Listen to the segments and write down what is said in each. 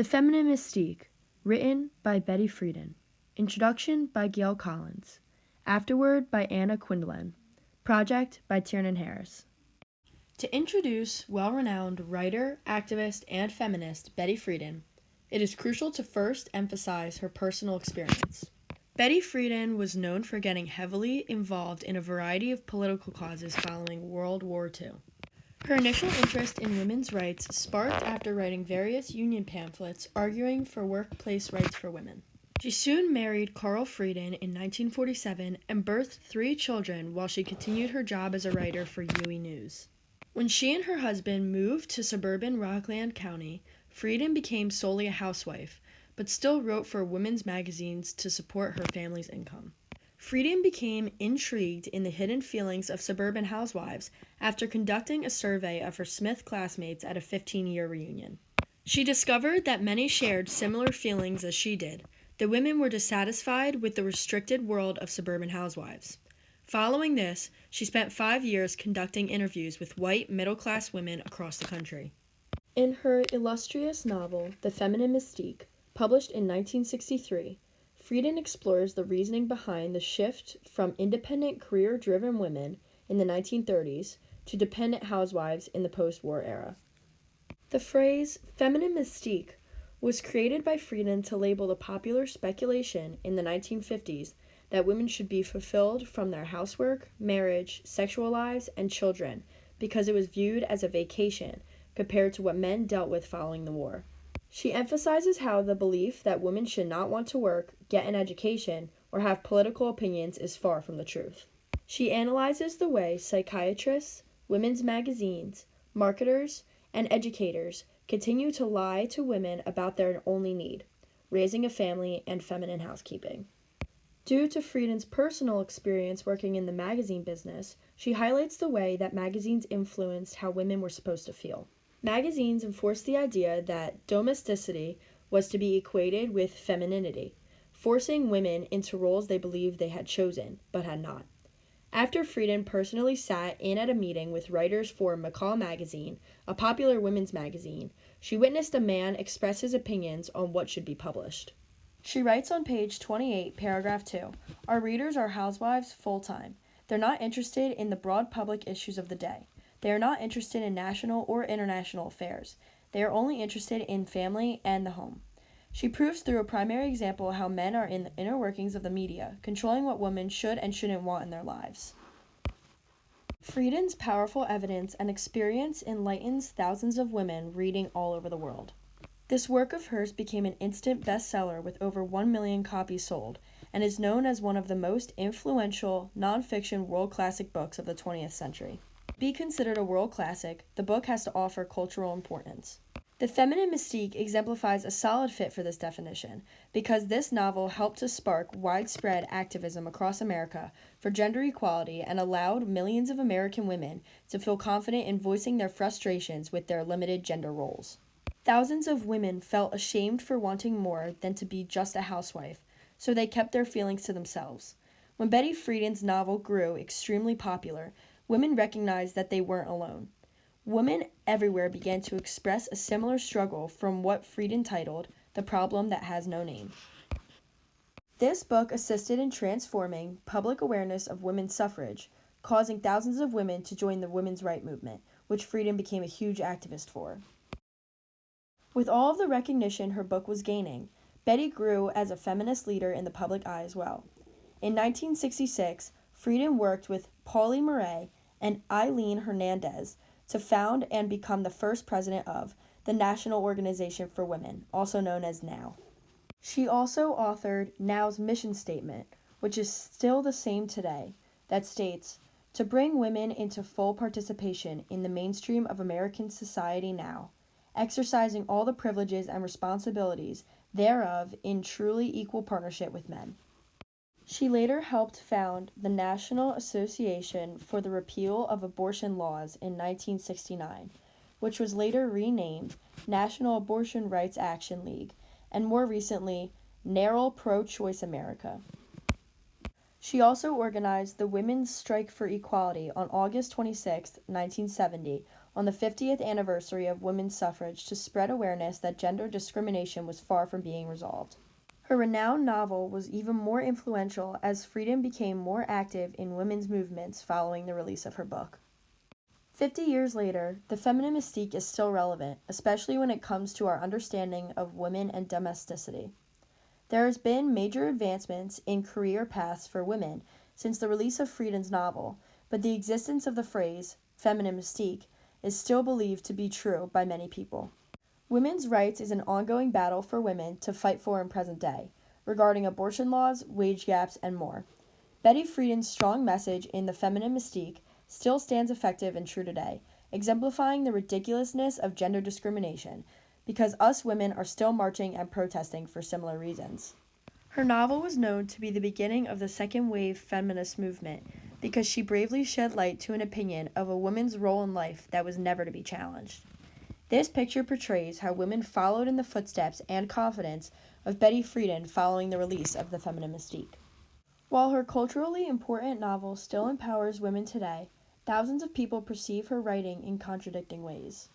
The Feminine Mystique, written by Betty Friedan. Introduction by Gail Collins. Afterword by Anna Quindlen. Project by Tiernan Harris. To introduce well-renowned writer, activist, and feminist Betty Friedan, it is crucial to first emphasize her personal experience. Betty Friedan was known for getting heavily involved in a variety of political causes following World War II. Her initial interest in women's rights sparked after writing various union pamphlets arguing for workplace rights for women. She soon married Carl Friedan in 1947 and birthed 3 children while she continued her job as a writer for UE News. When she and her husband moved to suburban Rockland County, Friedan became solely a housewife, but still wrote for women's magazines to support her family's income. Friedan became intrigued in the hidden feelings of suburban housewives after conducting a survey of her Smith classmates at a 15-year reunion. She discovered that many shared similar feelings as she did. The women were dissatisfied with the restricted world of suburban housewives. Following this, she spent 5 years conducting interviews with white middle-class women across the country. In her illustrious novel, The Feminine Mystique, published in 1963, Friedan explores the reasoning behind the shift from independent, career-driven women in the 1930s to dependent housewives in the post-war era. The phrase feminine mystique was created by Friedan to label the popular speculation in the 1950s that women should be fulfilled from their housework, marriage, sexual lives, and children because it was viewed as a vacation compared to what men dealt with following the war. She emphasizes how the belief that women should not want to work, get an education, or have political opinions is far from the truth. She analyzes the way psychiatrists, women's magazines, marketers, and educators continue to lie to women about their only need, raising a family and feminine housekeeping. Due to Friedan's personal experience working in the magazine business, she highlights the way that magazines influenced how women were supposed to feel. Magazines enforced the idea that domesticity was to be equated with femininity, forcing women into roles they believed they had chosen, but had not. After Friedan personally sat in at a meeting with writers for McCall magazine, a popular women's magazine, she witnessed a man express his opinions on what should be published. She writes on page 28, paragraph 2, "Our readers are housewives full-time. They're not interested in the broad public issues of the day. They are not interested in national or international affairs. They are only interested in family and the home." She proves through a primary example how men are in the inner workings of the media, controlling what women should and shouldn't want in their lives. Friedan's powerful evidence and experience enlightens thousands of women reading all over the world. This work of hers became an instant bestseller with over 1 million copies sold, and is known as one of the most influential nonfiction world classic books of the 20th century. To be considered a world classic, the book has to offer cultural importance. The Feminine Mystique exemplifies a solid fit for this definition, because this novel helped to spark widespread activism across America for gender equality and allowed millions of American women to feel confident in voicing their frustrations with their limited gender roles. Thousands of women felt ashamed for wanting more than to be just a housewife, so they kept their feelings to themselves. When Betty Friedan's novel grew extremely popular, women recognized that they weren't alone. Women everywhere began to express a similar struggle from what Friedan titled "The Problem That Has No Name." This book assisted in transforming public awareness of women's suffrage, causing thousands of women to join the women's rights movement, which Friedan became a huge activist for. With all of the recognition her book was gaining, Betty grew as a feminist leader in the public eye as well. In 1966, Friedan worked with Pauli Murray and Eileen Hernandez to found and become the first president of the National Organization for Women, also known as NOW. She also authored NOW's mission statement, which is still the same today, that states, "To bring women into full participation in the mainstream of American society now, exercising all the privileges and responsibilities thereof in truly equal partnership with men." She later helped found the National Association for the Repeal of Abortion Laws in 1969, which was later renamed National Abortion Rights Action League, and more recently, NARAL Pro-Choice America. She also organized the Women's Strike for Equality on August 26, 1970, on the 50th anniversary of women's suffrage to spread awareness that gender discrimination was far from being resolved. Her renowned novel was even more influential as Friedan became more active in women's movements following the release of her book. 50 years later, the feminine mystique is still relevant, especially when it comes to our understanding of women and domesticity. There has been major advancements in career paths for women since the release of Friedan's novel, but the existence of the phrase, feminine mystique, is still believed to be true by many people. Women's rights is an ongoing battle for women to fight for in present day, regarding abortion laws, wage gaps, and more. Betty Friedan's strong message in The Feminine Mystique still stands effective and true today, exemplifying the ridiculousness of gender discrimination, because us women are still marching and protesting for similar reasons. Her novel was known to be the beginning of the second wave feminist movement because she bravely shed light to an opinion of a woman's role in life that was never to be challenged. This picture portrays how women followed in the footsteps and confidence of Betty Friedan following the release of The Feminine Mystique. While her culturally important novel still empowers women today, thousands of people perceive her writing in contradicting ways.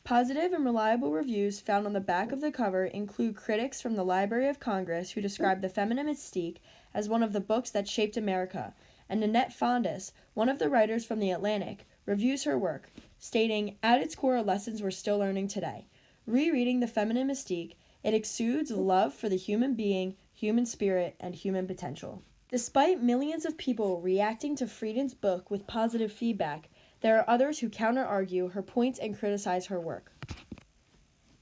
Positive and reliable reviews found on the back of the cover include critics from the Library of Congress who describe The Feminine Mystique as one of the books that shaped America, and Nanette Fondas, one of the writers from The Atlantic, reviews her work, stating, "At its core, lessons we're still learning today. Rereading The Feminine Mystique, it exudes love for the human being, human spirit, and human potential." Despite millions of people reacting to Friedan's book with positive feedback, there are others who counter-argue her points and criticize her work.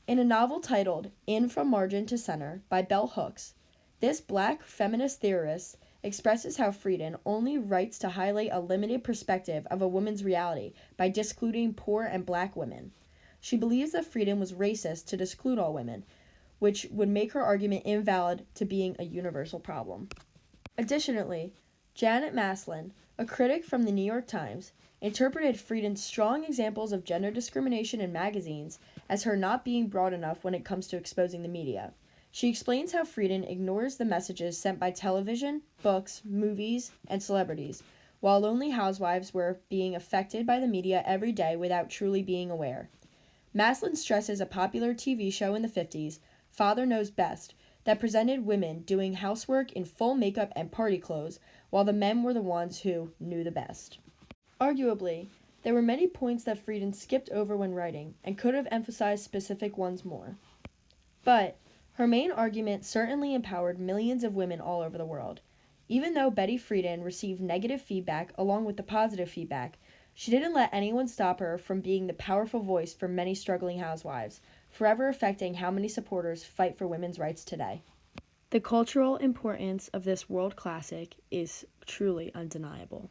In a novel titled In From Margin to Center by Bell Hooks, this Black feminist theorist expresses how Friedan only writes to highlight a limited perspective of a woman's reality by discluding poor and Black women. She believes that Friedan was racist to disclude all women, which would make her argument invalid to being a universal problem. Additionally, Janet Maslin, a critic from the New York Times, interpreted Friedan's strong examples of gender discrimination in magazines as her not being broad enough when it comes to exposing the media. She explains how Friedan ignores the messages sent by television, books, movies, and celebrities, while lonely housewives were being affected by the media every day without truly being aware. Maslin stresses a popular TV show in the 50s, Father Knows Best, that presented women doing housework in full makeup and party clothes, while the men were the ones who knew the best. Arguably, there were many points that Friedan skipped over when writing, and could have emphasized specific ones more. But her main argument certainly empowered millions of women all over the world. Even though Betty Friedan received negative feedback along with the positive feedback, she didn't let anyone stop her from being the powerful voice for many struggling housewives, forever affecting how many supporters fight for women's rights today. The cultural importance of this world classic is truly undeniable.